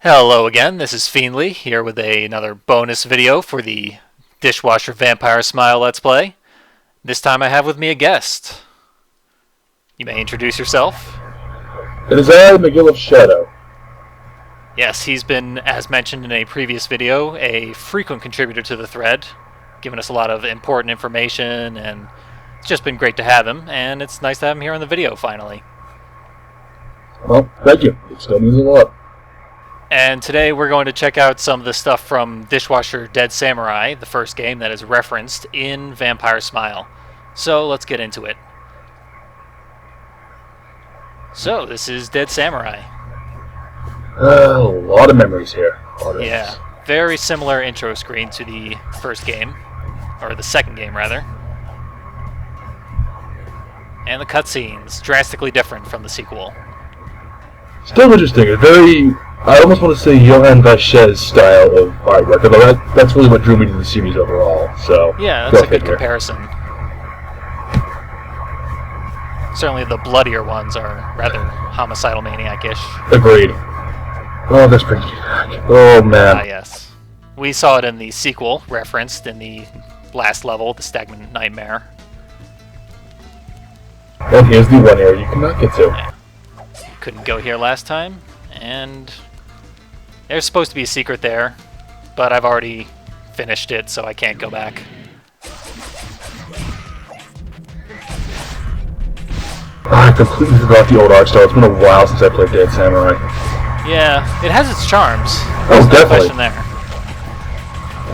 Hello again, this is Fiendly, here with another bonus video for the Dishwasher Vampire Smile Let's Play. This time I have with me a guest. You may introduce yourself. It is I, Magil of Shadow. Yes, he's been, as mentioned in a previous video, a frequent contributor to the thread, giving us a lot of important information, and it's just been great to have him, and it's nice to have him here on the video finally. Well, thank you. It still means a lot. And today we're going to check out some of the stuff from Dishwasher Dead Samurai, the first game that is referenced in Vampire Smile. So let's get into it. So this is Dead Samurai. A lot of memories here. Yeah, very similar intro screen to the first game, or the second game rather. And the cutscenes, drastically different from the sequel. Still interesting. A very, I almost want to say Johann Vaches style of artwork, although that's really what drew me to the series overall. So yeah, that's a good comparison. Certainly the bloodier ones are rather homicidal maniac-ish. Agreed. Oh, this brings me back. Oh, man. Ah, yes. We saw it in the sequel, referenced in the last level, the Stagnant Nightmare. And here's the one area you cannot get to. Yeah. Couldn't go here last time, and there's supposed to be a secret there, but I've already finished it, so I can't go back. I completely forgot the old art style. It's been a while since I played Dead Samurai. Yeah, it has its charms. Oh, There's definitely. no question there.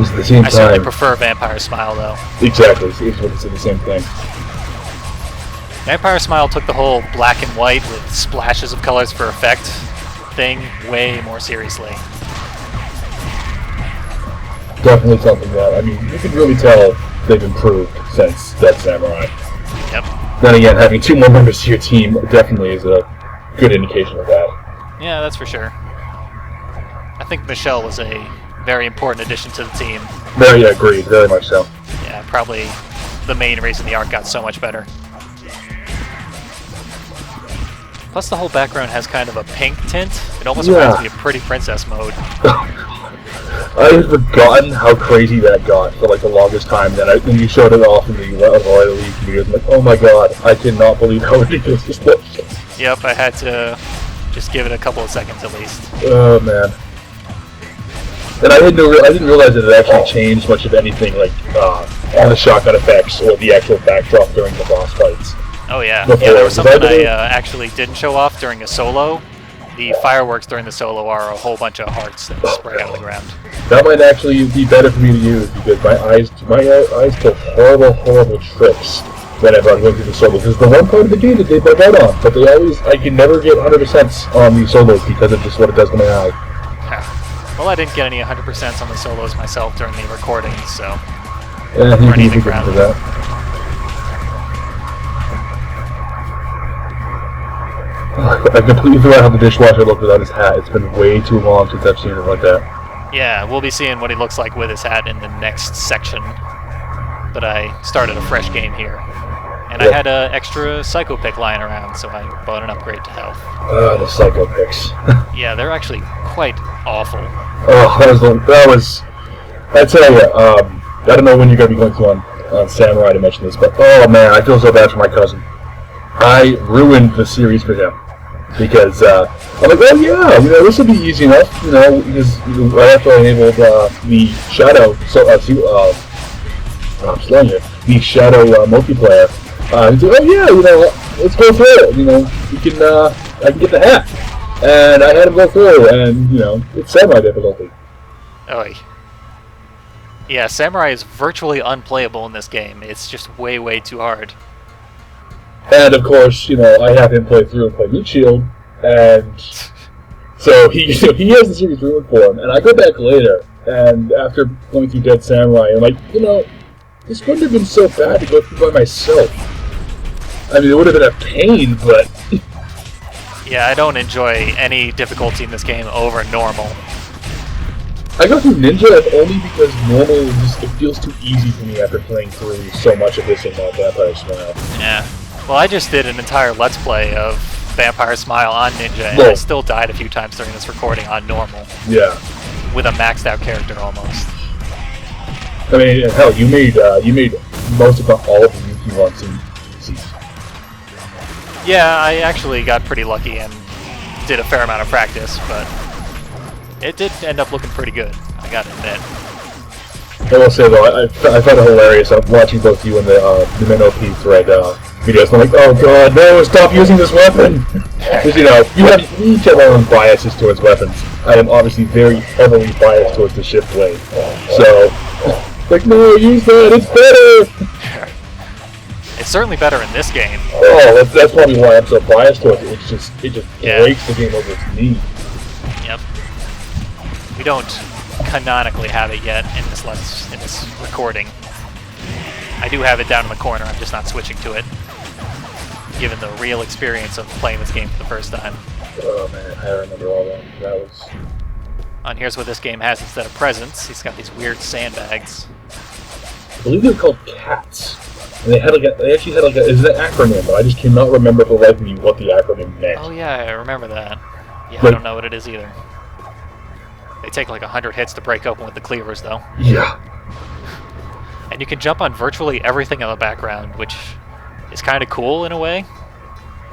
It's at the same I time. certainly prefer Vampire Smile, though. Exactly. It's the same thing. Vampire Smile took the whole black and white with splashes of colors for effect thing way more seriously. Definitely something that, I mean, you can really tell they've improved since Dead Samurai. Yep. Then again, having two more members to your team definitely is a good indication of that. Yeah, that's for sure. I think Michelle was a very important addition to the team. Very agreed, very much so. Yeah, probably the main reason the art got so much better. Plus the whole background has kind of a pink tint. It almost reminds me of Pretty Princess mode. I had forgotten how crazy that got for like the longest time. Then when you showed it off in the Royal League videos, I'm like, oh my god, I cannot believe how ridiculous this was. Yep, I had to just give it a couple of seconds at least. Oh man. And I didn't realize that it actually changed much of anything, like on the shotgun effects or the actual backdrop during the boss fights. Oh yeah, Before. yeah. There was something I actually didn't show off during a solo. The fireworks during the solo are a whole bunch of hearts that spray out of the ground. That might actually be better for me to use because my eyes pull horrible tricks whenever I'm going through the solo. Because the one part of the game that they bug out on, but I can never get 100% on the solos because of just what it does to my eye. Well, I didn't get any 100% on the solos myself during the recording, so Yeah, or anything around for that. I completely forgot how the dishwasher looked without his hat. It's been way too long since I've seen it like that. Yeah, we'll be seeing what he looks like with his hat in the next section. But I started a fresh game here. And I had an extra Psycho Pick lying around, so I bought an upgrade to health. The Psycho Picks. Yeah, they're actually quite awful. Oh, that was... I tell you, I don't know when you're going to be going through on Samurai to mention this, but oh man, I feel so bad for my cousin. I ruined the series for him because I'm like, oh yeah, this will be easy enough, because right after I enabled the Shadow, I'm slowing you, the Shadow multiplayer. He's like, oh yeah, let's go through it. I can get the hat, and I had him go through, and it's Samurai difficulty. Oh, yeah, Samurai is virtually unplayable in this game. It's just way too hard. And of course, I have him play through and play Meat Shield, and so he has the series ruined for him. And I go back later, and after going through Dead Samurai, I'm like, this wouldn't have been so bad to go through by myself. I mean, it would have been a pain, but yeah, I don't enjoy any difficulty in this game over normal. I go through Ninja only because normal it feels too easy for me after playing through so much of this in Vampire Smile. Yeah. Well, I just did an entire Let's Play of Vampire Smile on Ninja, and Whoa. I still died a few times during this recording on normal, Yeah. with a maxed out character almost. I mean, hell, you made most if not all of the Yuki ones in season. Yeah, I actually got pretty lucky and did a fair amount of practice, but it did end up looking pretty good, I gotta admit. I will say though, I found it hilarious. I'm watching both you and the MNOP thread videos. I'm like, oh god, no! Stop using this weapon. Because we each have our own biases towards weapons. I am obviously very heavily biased towards the shift blade. So, like, no, use that. It's better. It's certainly better in this game. Oh, that's probably why I'm so biased towards it. It just breaks the game over its knee. Yep. We don't canonically have it yet in this recording. I do have it down in the corner, I'm just not switching to it, given the real experience of playing this game for the first time. Oh man, I remember all that. That was... And here's what this game has instead of presents. He's got these weird sandbags. I believe they were called cats. And they actually had is it an acronym, but I just cannot remember for the life of me what the acronym meant. Oh yeah, I remember that. Yeah, Like, I don't know what it is either. They take like 100 hits to break open with the cleavers, though. Yeah. And you can jump on virtually everything in the background, which is kind of cool in a way.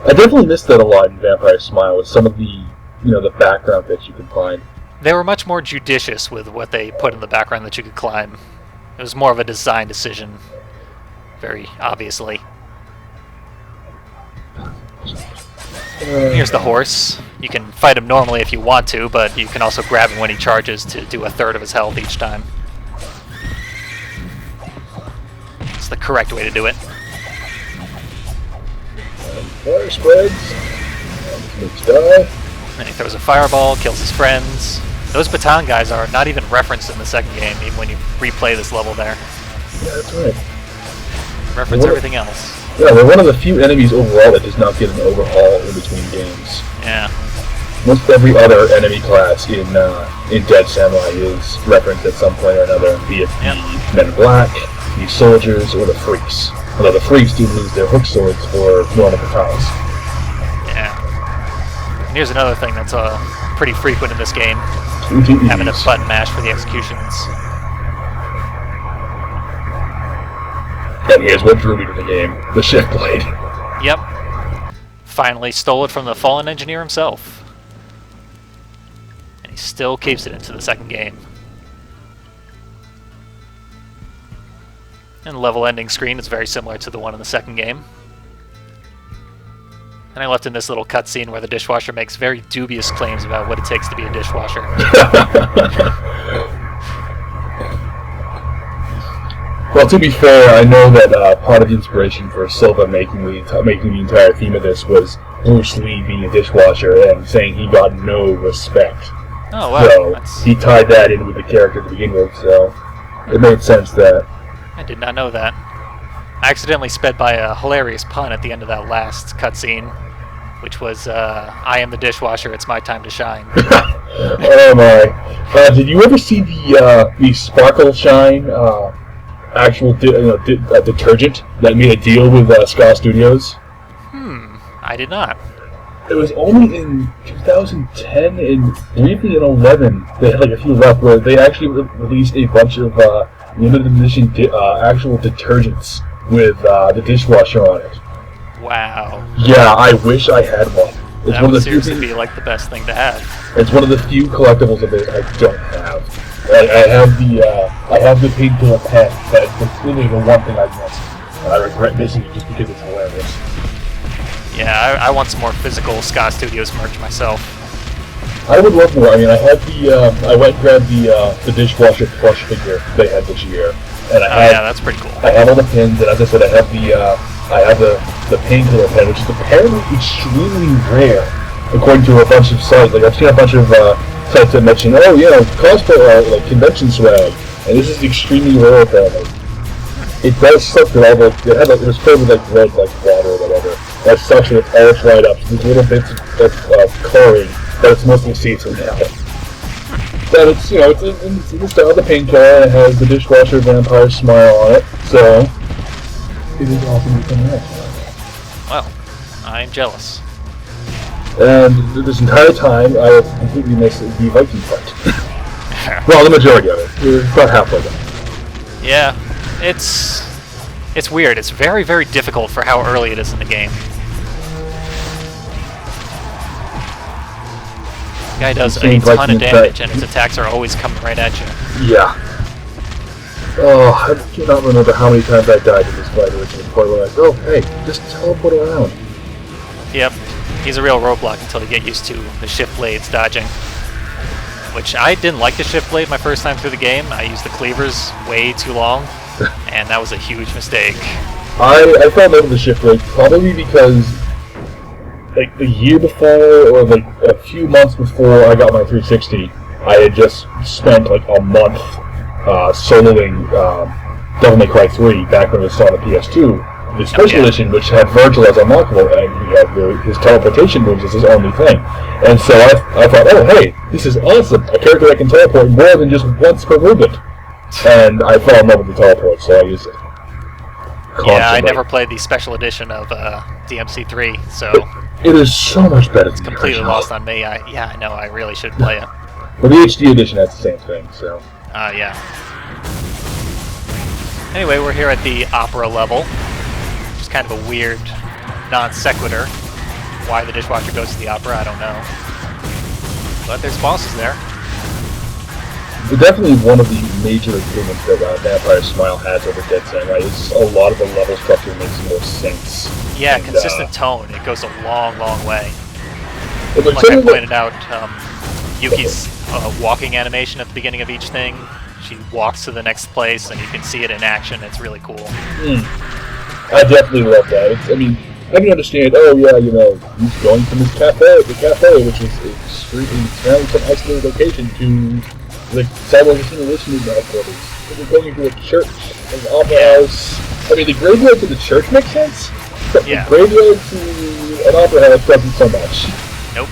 I definitely missed that a lot in Vampire Smile with some of the, the background bits you can find. They were much more judicious with what they put in the background that you could climb. It was more of a design decision, very obviously. Here's the horse. You can fight him normally if you want to, but you can also grab him when he charges to do a third of his health each time. It's the correct way to do it. Fire spreads. Makes die. And he throws a fireball, kills his friends. Those baton guys are not even referenced in the second game, even when you replay this level there. Yeah, that's right. Reference everything else. Yeah, they're one of the few enemies overall that does not get an overhaul in between games. Yeah. Most every other enemy class in Dead Samurai is referenced at some point or another, be it the Men in Black, the soldiers, or the freaks. Although the freaks do lose their hook swords for normal katanas. Yeah. And here's another thing that's pretty frequent in this game. Having a button mash for the executions. And here's what drew me to the game, the shift blade. Yep. Finally stole it from the fallen engineer himself. And he still keeps it into the second game. And the level ending screen is very similar to the one in the second game. And I left in this little cutscene where the dishwasher makes very dubious claims about what it takes to be a dishwasher. Well, to be fair, I know that part of the inspiration for Silva making the entire theme of this was Bruce Lee being a dishwasher and saying he got no respect. Oh, wow. So he tied that in with the character to begin with, so it made sense that... I did not know that. I accidentally sped by a hilarious pun at the end of that last cutscene, which was, I am the dishwasher, it's my time to shine. Oh my. Did you ever see the Sparkle Shine actual detergent that made a deal with Ska Studios? I did not. It was only in 2010 and briefly in 11 they had like a few left where they actually released a bunch of limited edition actual detergents with the dishwasher on it. Wow. Yeah, I wish I had one. It's That one of would the few seriously things, be like the best thing to have. it's one of the few collectibles of it I don't have. I have the painkiller pen, but it's literally the one thing I missed. And I regret missing it just because it's hilarious. Yeah, I want some more physical Ska Studios merch myself. I would love more. I mean, I had I went and grabbed the dishwasher plush figure they had this year, and Yeah, that's pretty cool. I have all the pins, and as I said, I have the painkiller pen, which is apparently extremely rare, according to a bunch of sites. Like I've seen a bunch of sites that mention, oh yeah, cosplay like convention swag, and this is extremely rare apparently. It does suck that it was filled with like red like water or whatever. That sucks when it's all dried up. So there's little bits of coloring, but it's mostly see-through now. But it's it's in the style of the painkiller, and it has the dishwasher vampire smile on it, so it is awesome to come out. Well, I'm jealous. And this entire time, I have completely missed the Viking fight. Well, the majority of it. It's about halfway done. Yeah, it's weird. It's very, very difficult for how early it is in the game. The guy does a ton of damage, and his attacks are always coming right at you. Yeah. Oh, I cannot remember how many times I died in this fight originally before I realized, oh, hey, just teleport around. Yep. He's a real roadblock until you get used to the shift blades dodging. Which I didn't like the shift blade my first time through the game. I used the cleavers way too long, and that was a huge mistake. I fell in love with the shift blade probably because, like, the year before, or like a few months before I got my 360, I had just spent like a month soloing Devil May Cry 3 back when it was still on the PS2. The special edition, which had Virgil as unlockable, and he had his teleportation moves as his only thing. And so I thought, oh, hey, this is awesome. A character that can teleport more than just once per movement. And I fell in love with the teleport, so I used it constantly. Yeah, I never played the special edition of DMC3, so... It is so much better. It's completely lost on me. I know, I really should play it. But the HD edition has the same thing, so... Yeah. Anyway, we're here at the opera level. Kind of a weird non sequitur. Why the dishwasher goes to the opera, I don't know. But there's bosses there. But definitely one of the major improvements that Vampire Smile has over Dead Samurai is a lot of the level structure makes more sense. Yeah, and, consistent tone. It goes a long, long way. Like I pointed out, Yuki's walking animation at the beginning of each thing. She walks to the next place, and you can see it in action. It's really cool. I definitely love that. I mean, I can understand, oh yeah, you know, he's going from his the cafe, which is extremely, some isolated location, to the Cyborg Simulation headquarters. We're going to a church, an opera house. I mean, the graveyard to the church makes sense, but the graveyard to an opera house doesn't so much. Nope.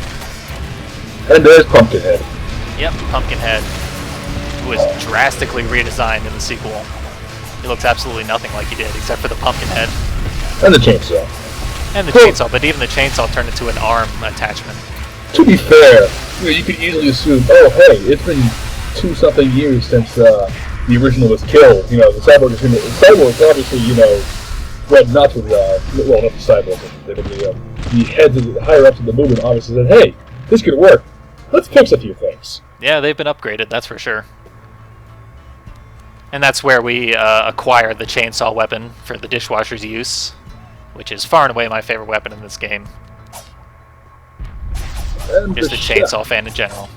And there's Pumpkinhead. Yep, Pumpkinhead, who was drastically redesigned in the sequel. He looks absolutely nothing like he did, except for the pumpkin head. And the chainsaw. And the chainsaw, but even the chainsaw turned into an arm attachment. To be fair, you could easily assume, oh hey, it's been 2-something years since the original was killed. You know, the cyborgs obviously, you know, well, not the cyborgs, but the heads of the higher-ups of the movement obviously said, hey, this could work. Let's fix a few things. Yeah, they've been upgraded, that's for sure. And that's where we acquire the chainsaw weapon for the dishwasher's use, which is far and away my favorite weapon in this game. And just a chainsaw fan in general.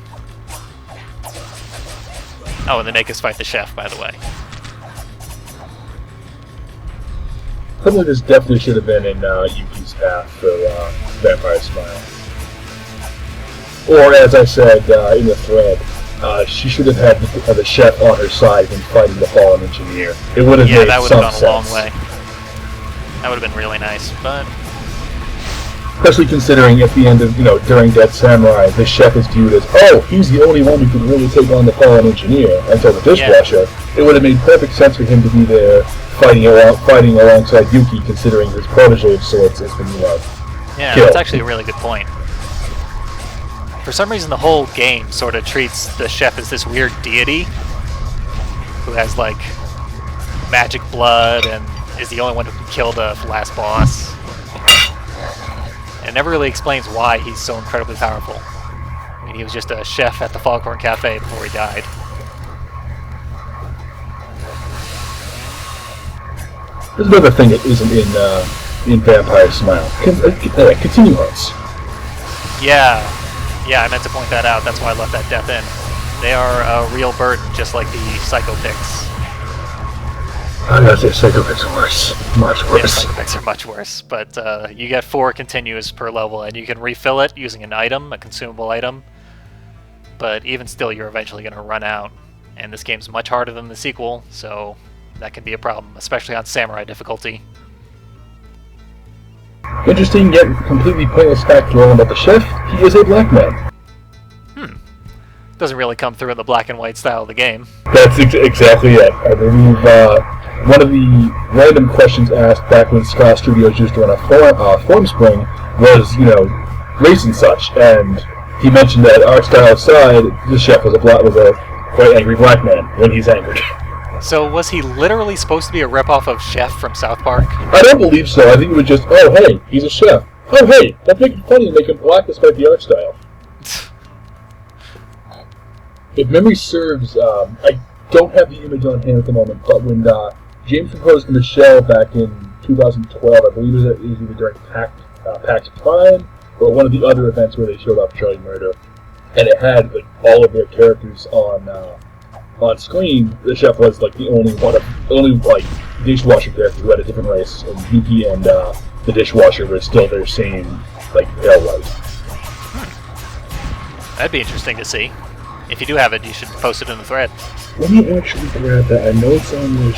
Oh, and they make us fight the chef, by the way. Something like this definitely should have been in Yuki's path for Vampire Smile. Or, as I said in the thread, she should have had the chef on her side when fighting the fallen engineer. It would have made some sense. Yeah, that would have gone a long way. That would have been really nice, but... Especially considering at the end of, you know, during Dead Samurai, the chef is viewed as, oh, he's the only one who can really take on the fallen engineer. And so the dishwasher, it would have made perfect sense for him to be there fighting alongside Yuki, considering his protege of sorts has been, you know, yeah, killed. That's actually a really good point. For some reason, the whole game sort of treats the chef as this weird deity who has, like, magic blood and is the only one who can kill the last boss. It never really explains why he's so incredibly powerful. I mean, he was just a chef at the Foghorn Cafe before he died. There's another thing that isn't in Vampire Smile. Continue hearts. Yeah, I meant to point that out. That's why I left that death in. They are a real burden, just like the Psycho-Picks. I gotta say, Psycho-Picks are worse. Much worse. Yeah, Psycho-Picks are much worse. But you get 4 continues per level, and you can refill it using an item, a consumable item. But even still, you're eventually going to run out. And this game's much harder than the sequel, so that can be a problem, especially on Samurai difficulty. Interesting yet completely pointless fact to learn about the chef. He is a black man. Doesn't really come through in the black and white style of the game. That's exactly it. I believe one of the random questions asked back when Ska Studios used to run a form spring was, you know, race and such, and he mentioned that art style aside, the chef was a quite angry black man when he's angered. So was he literally supposed to be a ripoff of Chef from South Park? I don't believe so. I think it was just, oh hey, he's a chef. Oh hey, let's make it funny and make him black despite the art style. If memory serves, I don't have the image on hand at the moment, but when James proposed to Michelle back in 2012, I believe it was either during PAX Prime or one of the other events where they showed off Charlie Murder, and it had like all of their characters on screen. The chef was like the only dishwasher character who had a different race, and Yuki and the dishwasher were still their same pale white. That'd be interesting to see. If you do have it, you should post it in the thread. Let me actually grab that. I know it's on their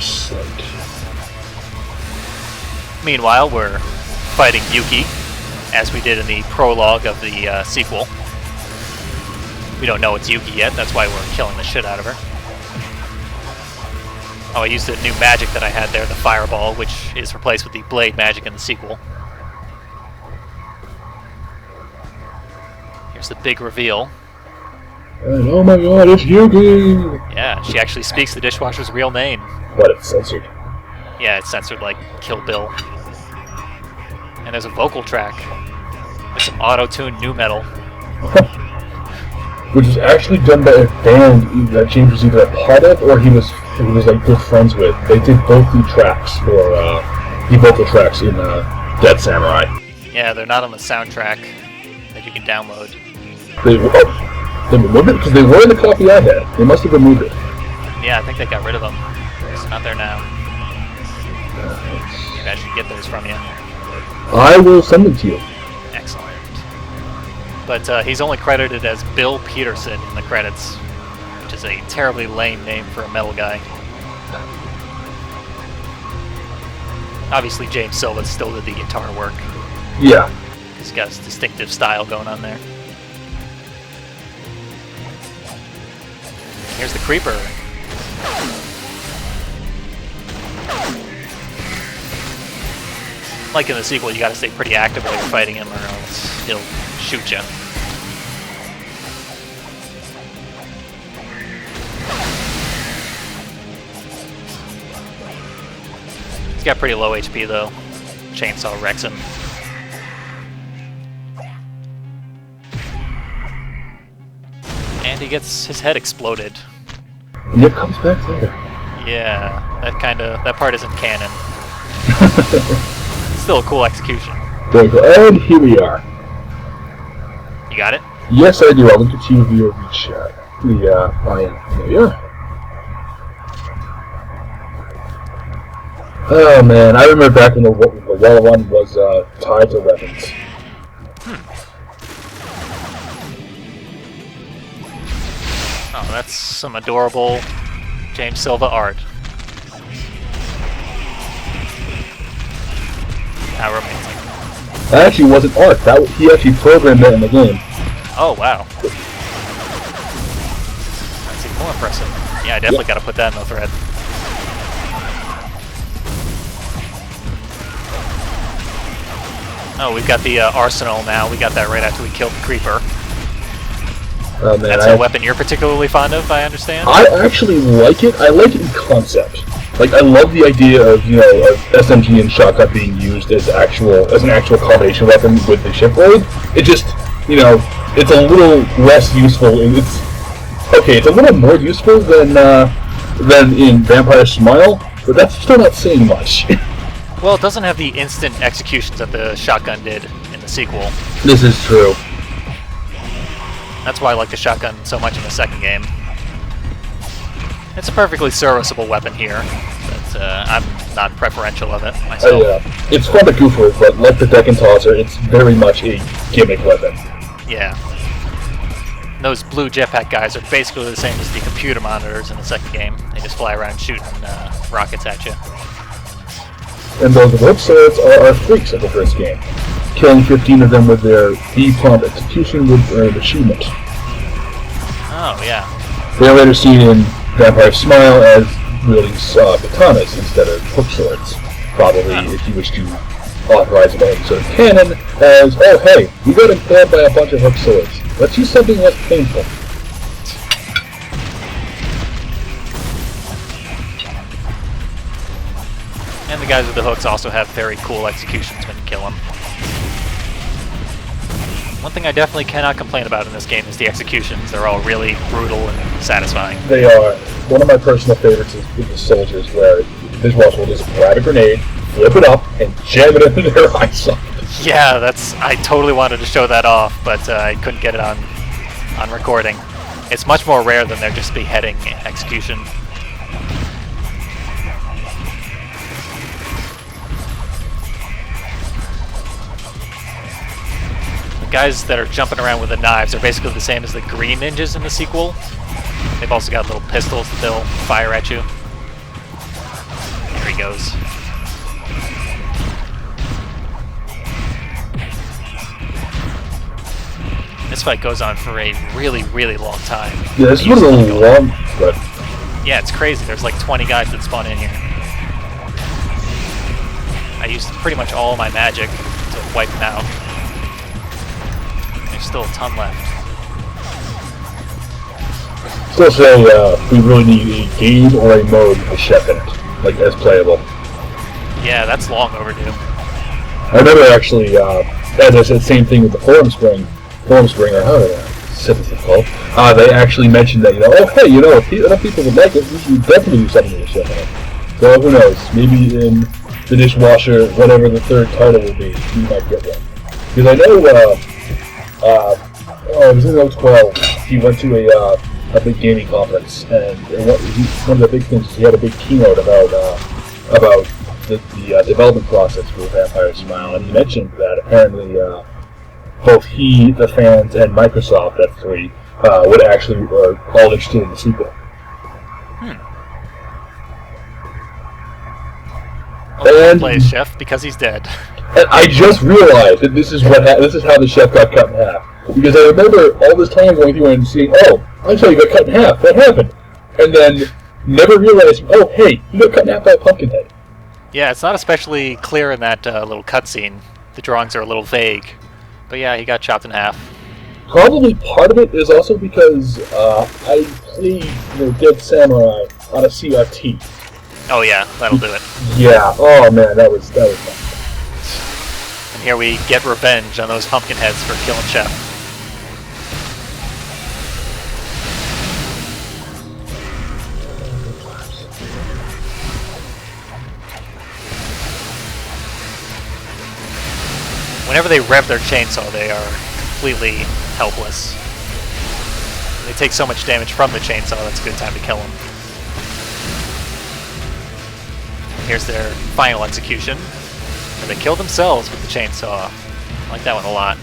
site. Meanwhile, we're fighting Yuki, as we did in the prologue of the sequel. We don't know it's Yuki yet, that's why we're killing the shit out of her. Oh, I used the new magic that I had there, the Fireball, which is replaced with the Blade magic in the sequel. Here's the big reveal. And oh my god, it's Yuki! Yeah, she actually speaks the dishwasher's real name. But it's censored. Yeah, it's censored like Kill Bill. And there's a vocal track with some auto-tuned nu metal. Which is actually done by a band that James was either a part of or he was like good friends with. They did both the tracks for the vocal tracks in Dead Samurai. Yeah, they're not on the soundtrack that you can download. They removed it because they were in the copy I had. They must have removed it. Yeah, I think they got rid of them. It's not there now. Maybe I should get those from you. I will send them to you. Excellent. But he's only credited as Bill Peterson in the credits, which is a terribly lame name for a metal guy. Obviously, James Silva still did the guitar work. Yeah. He's got his distinctive style going on there. Here's the creeper. Like in the sequel, you gotta stay pretty active while you're fighting him, or else he'll shoot you. He's got pretty low HP though. Chainsaw wrecks him. And he gets his head exploded. And it comes back later. Yeah, that part isn't canon. Still a cool execution. There we go. And here we are. You got it? Yes, I do. I'll look at you via the chat. There you are. Oh man, I remember back when the wall one was tied to weapons. Oh, that's some adorable James Silva art. How romantic. That actually wasn't art. He actually programmed that in the game. Oh, wow. That's even more impressive. Yeah, I definitely gotta put that in the thread. Oh, we've got the arsenal now. We got that right after we killed the creeper. Oh, man, That's a weapon you're particularly fond of, I understand? I actually like it. I like it in concept. Like, I love the idea of, of SMG and shotgun being used as an actual combination weapon with the ship blade. It just, it's a little less useful. It's a little more useful than in Vampire Smile, but that's still not saying much. Well, it doesn't have the instant executions that the shotgun did in the sequel. This is true. That's why I like the shotgun so much in the second game. It's a perfectly serviceable weapon here, but I'm not preferential of it myself. It's fun to goof with, but like the Deck and Tosser, it's very much a gimmick weapon. Yeah. Those blue jetpack guys are basically the same as the computer monitors in the second game. They just fly around shooting rockets at you. And those whip swords are our freaks of the first game, killing 15 of them with their B-prompt execution with earned achievement. Oh, yeah. They are later seen in Vampire Smile as wielding katanas instead of hook swords. Probably if you wish to authorizing my sort of canon as, oh hey, we got impaled by a bunch of hook swords. Let's use something less painful. And the guys with the hooks also have very cool executions when you kill them. One thing I definitely cannot complain about in this game is the executions. They're all really brutal and satisfying. They are. One of my personal favorites is with the soldiers, where the Dishwasher will just grab a grenade, flip it up, and jam it into their eye socket. Yeah, I totally wanted to show that off, but I couldn't get it on recording. It's much more rare than their just beheading execution. The guys that are jumping around with the knives are basically the same as the green ninjas in the sequel. They've also got little pistols that they'll fire at you. There he goes. This fight goes on for a really, really long time. Yeah, this is one of the long... But yeah, it's crazy. There's like 20 guys that spawn in here. I used pretty much all my magic to wipe them out. There's still a ton left. Still say we really need a game or a mode with a chef in it, like as playable. Yeah, that's long overdue. I remember actually, as I said, same thing with the Forum Spring, or how this is called. They actually mentioned that, oh hey, if enough people would like it, we should definitely do something with a chef in it. So who knows? Maybe in the Dishwasher, whatever the third title will be, we might get one. Because I know. It was in 2012. He went to a big gaming conference, and one of the big things is he had a big keynote about the development process for Vampire Smile, and he mentioned that apparently both he, the fans, and Microsoft at 3 would actually are all interested in the sequel. And plays Chef because he's dead. And I just realized that this is how the chef got cut in half. Because I remember all this time going through and seeing, oh, I saw you got cut in half. What happened? And then never realizing, oh, hey, you got cut in half by a Pumpkinhead. Yeah, it's not especially clear in that little cutscene. The drawings are a little vague. But yeah, he got chopped in half. Probably part of it is also because I played Dead Samurai on a CRT. Oh yeah, that'll do it. Yeah. Oh man, that was fun. And here we get revenge on those pumpkin heads for killing Chef. Whenever they rev their chainsaw, they are completely helpless. They take so much damage from the chainsaw, that's a good time to kill them. Here's their final execution, where they kill themselves with the chainsaw. I like that one a lot.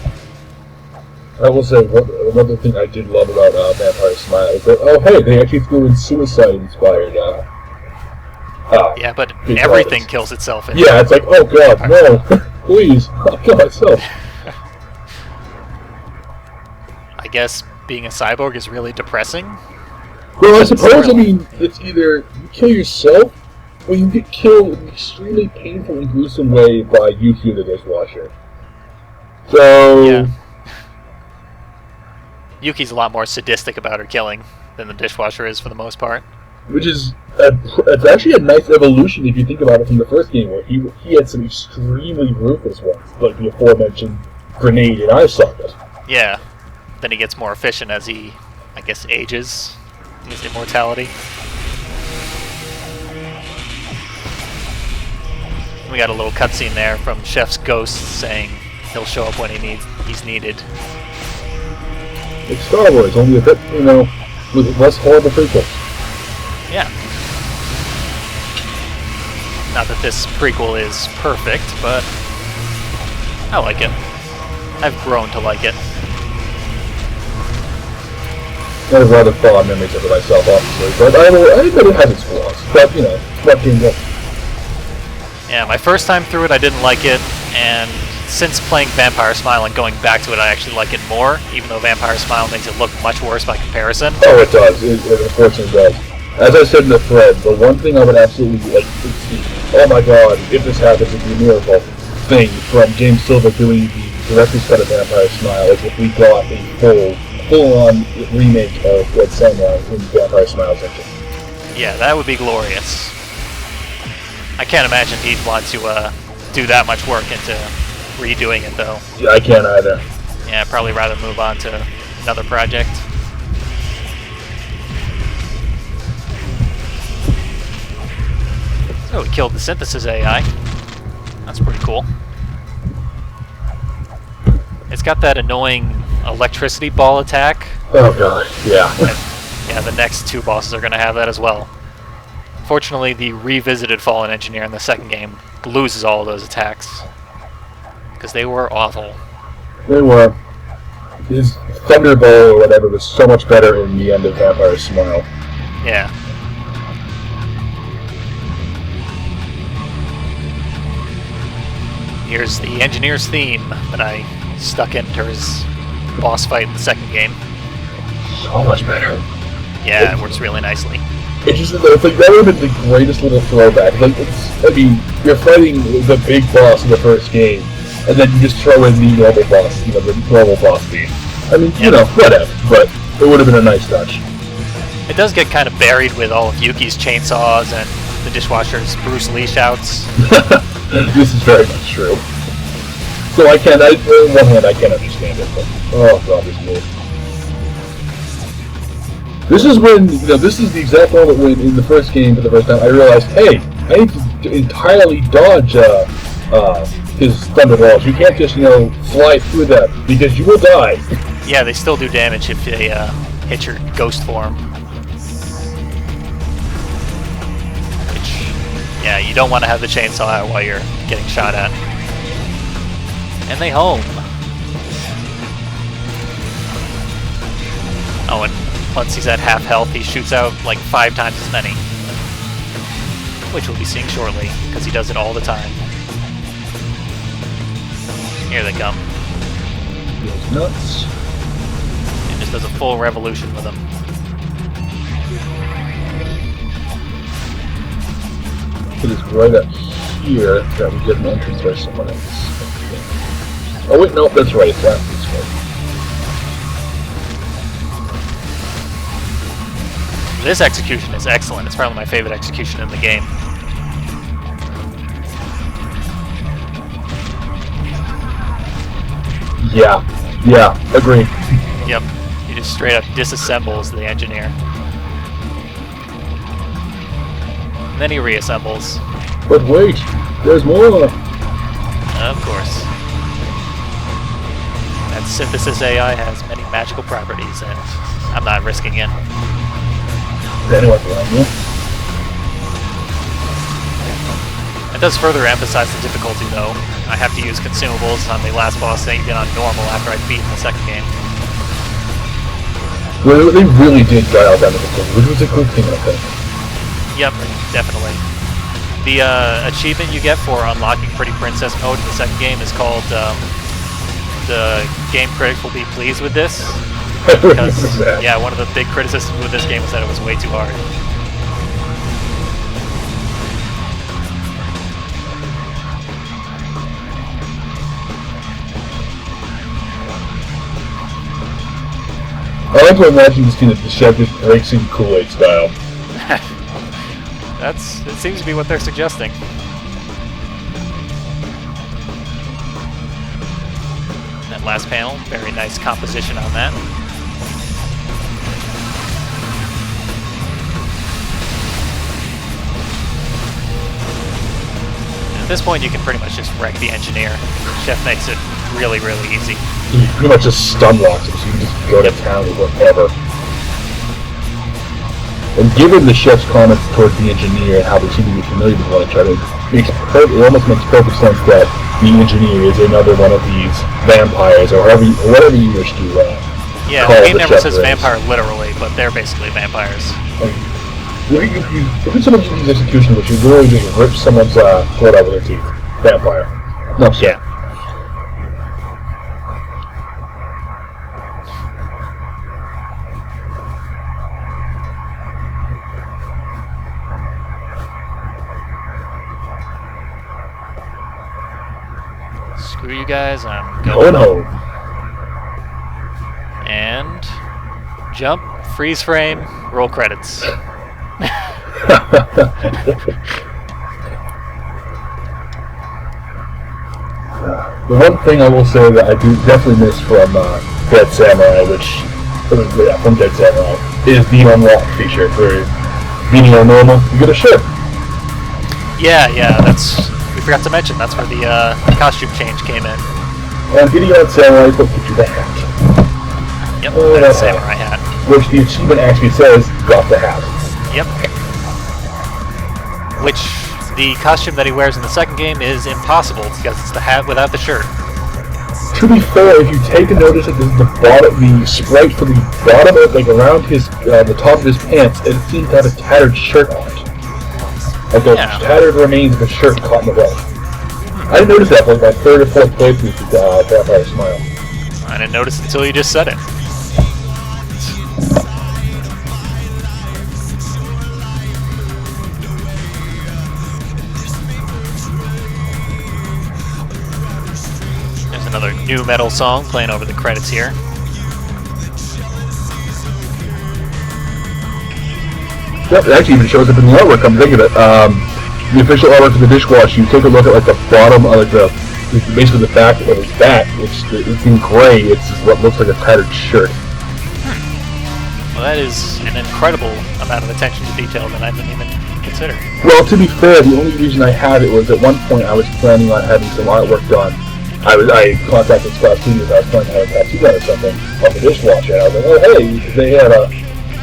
I will say, another thing I did love about Vampire Smile is that, oh hey, they actually threw in suicide-inspired yeah, but everything kills itself. Yeah, it's like, oh god, no, please, I'll kill myself. I guess being a cyborg is really depressing. Well, I suppose, I mean, it's either you kill yourself, or you get killed in an extremely painful and gruesome way by Yuki the Dishwasher. So... Yeah. Yuki's a lot more sadistic about her killing than the Dishwasher is for the most part. Which is, it's actually a nice evolution if you think about it from the first game, where he had some extremely ruthless ones, like the aforementioned grenade and eye socket. Yeah. Then he gets more efficient as he, I guess, ages in his immortality. We got a little cutscene there from Chef's ghost saying he'll show up when he's needed. It's Star Wars, only a bit, with less horrible prequels. Yeah. Not that this prequel is perfect, but I like it. I've grown to like it. I have rather fond memories of it myself, obviously, but I admit it has its flaws. But, what can you do? Yeah, my first time through it, I didn't like it, and since playing Vampire Smile and going back to it, I actually like it more, even though Vampire Smile makes it look much worse by comparison. Oh, it does. It unfortunately does. As I said in the thread, the one thing I would absolutely like to see, oh my god, if this happens, it'd be a miracle, thing from James Silva doing the director's cut of Vampire Smile is if we got a full-on remake of Red Samurai in Vampire Smile's engine. Yeah, that would be glorious. I can't imagine he'd want to do that much work into redoing it, though. Yeah, I can't either. Yeah, I'd probably rather move on to another project. Oh, we killed the synthesis AI. That's pretty cool. It's got that annoying electricity ball attack. Oh god, yeah. Yeah, the next two bosses are going to have that as well. Fortunately, the revisited Fallen Engineer in the second game loses all of those attacks. Because they were awful. They were. His Thunderbolt or whatever was so much better in the end of Vampire Smile. Yeah. Here's the engineer's theme that I stuck into his boss fight in the second game. So much better. Yeah, it works really nicely. It's just it's like that would have been the greatest little throwback. Like you're fighting the big boss in the first game, and then you just throw in the normal boss, the normal boss theme. I mean, whatever, but it would have been a nice touch. It does get kind of buried with all of Yuki's chainsaws and the Dishwasher's Bruce Lee shouts. This is very much true. So on one hand, I can't understand it, but oh god, this move. This is when, this is the exact moment when, in the first game, for the first time, I realized, hey, I need to entirely dodge his thunderballs. You can't just, fly through them, because you will die. Yeah, they still do damage if they hit your ghost form. Yeah, you don't want to have the chainsaw out while you're getting shot at. And they home. Oh, and once he's at half health, he shoots out like 5 times as many. Which we'll be seeing shortly, because he does it all the time. Here they come. Feels nuts. And just does a full revolution with them. It is right up here that we get an entrance by someone else. Oh wait, no, that's right, it's that this way. This execution is excellent. It's probably my favorite execution in the game. Yeah, agreed. Yep, he just straight up disassembles the engineer. And then he reassembles. But wait, there's more! Of course. That synthesis AI has many magical properties, and I'm not risking it. Anyway, behind you. It does further emphasize the difficulty, though. I have to use consumables on the last boss thing, then on normal after I beat in the second game. Well, they really did dial down the difficulty, which was a good thing, I think. Yep, definitely. The achievement you get for unlocking Pretty Princess mode in the second game is called, the game critics will be pleased with this. Because, yeah, one of the big criticisms with this game was that it was way too hard. I like to imagine this scene that the chef just breaks in Kool-Aid style. It seems to be what they're suggesting. That last panel, very nice composition on that. And at this point you can pretty much just wreck the engineer. Chef makes it really, really easy. He pretty much just stun locks him, so you can just go to town or whatever. And given the chef's comments towards the engineer and how they seem to be familiar with one another, it almost makes perfect sense that the engineer is another one of these vampires, or whatever you wish to yeah, call the game the never chef says race. vampire literally, but they're basically vampires. If it's someone using execution, which you literally just rip someone's throat out with their teeth. Vampire. No, so. Yeah. Screw you guys, I'm Going going home. home. And jump, freeze frame, roll credits. The one thing I will say that I do definitely miss from Dead Samurai, from Dead Samurai, is the unlock feature for being on normal. You get a shirt. Yeah, we forgot to mention, that's where the costume change came in. And getting on Samurai will get you the hat. Yep, that's the samurai hat. Which the achievement actually says, got the hat. Yep. Which, the costume that he wears in the second game is impossible because it's the hat without the shirt. To be fair, if you take a notice of the sprite for the bottom of, like around the top of his pants, it seems to have a tattered shirt on it. Like the tattered remains of a shirt caught in the rug. I didn't notice that for like my third or fourth playthrough with Vampire Smile. I didn't notice it until you just said it. There's another new metal song playing over the credits here. Yep, it actually even shows up in the artwork, come to think of it. The official artwork for the Dishwasher, you take a look at like the bottom, basically the back of his back, it's in gray, it's what looks like a tattered shirt. Well, that is an incredible amount of attention to detail that I didn't even consider. Well, to be fair, the only reason I had it was at one point I was planning on having some artwork done. I contacted Scott Studios, I was planning to have a tattoo done or something on the Dishwasher, and I was like, oh hey, they had a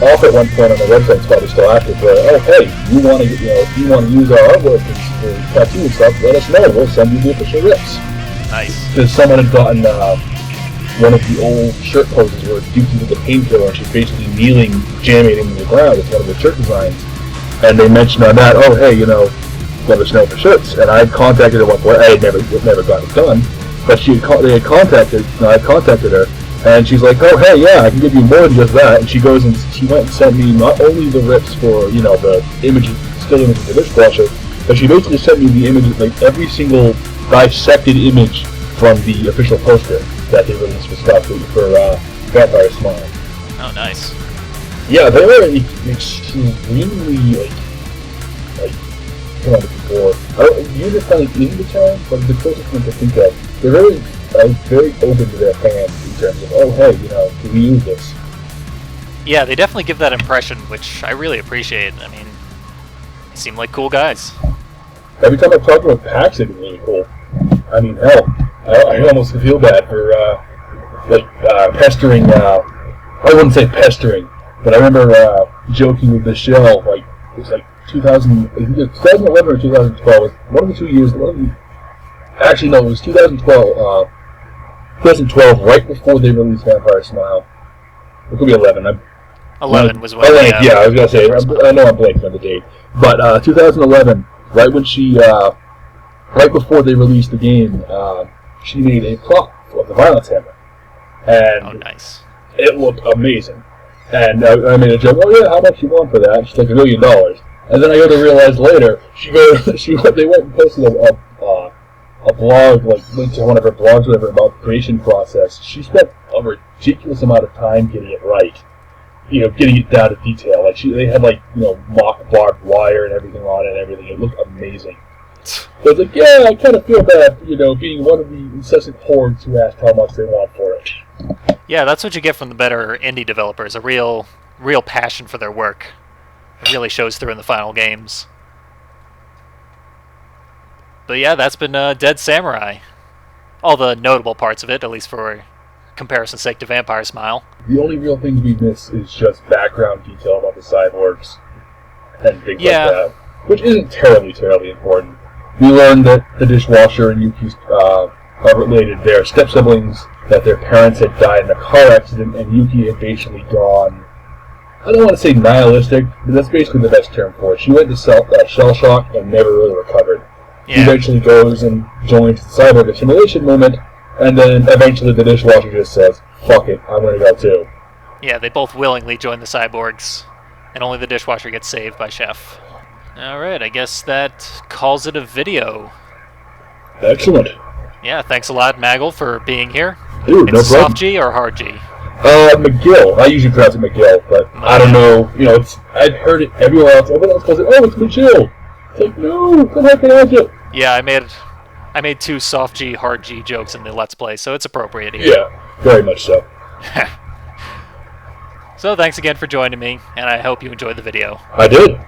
offer at one point on the website, it's probably still active, where, oh hey, you want to, if you want to use our artwork for tattoo and stuff, let us know, we'll send you the official rips. Nice. Because someone had gotten one of the old shirt poses where it's Dukes into the painkiller and she's basically kneeling, jamming into the ground. It's one of the shirt designs. And they mentioned on that, oh hey, let us know for shirts. And I had contacted her at one point. I had never got it done, but I contacted her, and she's like, oh hey, yeah, I can give you more than just that. And she goes and she went and sent me not only the rips for the images, still images of the Dishwasher, but she basically sent me the images, like every single dissected image from the official poster that they released for stuff for Vampire Smile. Oh, nice. Yeah, they were extremely come on before. You just kind of in the town, but the closest one to think of, they're very open to their fans in terms of, oh hey, can we use this? Yeah, they definitely give that impression, which I really appreciate. I mean, they seem like cool guys. Every time I talk about PAX, it's really cool. I mean, hell, I almost feel bad for pestering. I wouldn't say pestering, but I remember joking with Michelle. Like it was like 2011 or 2012. One of the 2 years. Actually, no, it was 2012. 2012, right before they released Vampire Smile. It could be 11. 11 was when. Yeah, I was gonna say. I know I'm blanking on the date, but 2011, right when she. Right before they released the game, she made a prop of the Violence Hammer, and oh, nice. It looked amazing. And I made a joke. Oh yeah, how much you want for that? She's like $1 million. And then I go to realize later, they went and posted a blog, like linked to one of her blogs, whatever, about the creation process. She spent a ridiculous amount of time getting it right. Getting it down to detail. Like they had mock barbed wire and everything on it and everything. It looked amazing. So it's like, yeah, I kind of feel bad, being one of the incessant hordes who asked how much they want for it. Yeah, that's what you get from the better indie developers, a real passion for their work. It really shows through in the final games. But yeah, that's been Dead Samurai. All the notable parts of it, at least for comparison's sake to Vampire Smile. The only real things we miss is just background detail about the cyborgs and things like that, which isn't terribly important. We learned that the Dishwasher and Yuki are related. They're step-siblings, that their parents had died in a car accident, and Yuki had basically gone, I don't want to say nihilistic, but that's basically the best term for it. She went to shell shock and never really recovered. Yeah. He eventually goes and joins the cyborg assimilation movement, and then eventually the Dishwasher just says, fuck it, I'm going to go too. Yeah, they both willingly join the cyborgs, and only the Dishwasher gets saved by Chef. Alright, I guess that calls it a video. Excellent. Yeah, thanks a lot, Magil, for being here. Dude, no It's problem. soft G or hard G? McGill. I usually pronounce it McGill, but I don't know. You know, I've heard it everywhere else. Everyone else calls it, oh, it's McGill. It's like, no, come on, pronounce it. Yeah, I made 2 soft G, hard G jokes in the Let's Play, so it's appropriate here. Yeah, very much so. So thanks again for joining me, and I hope you enjoyed the video. I did.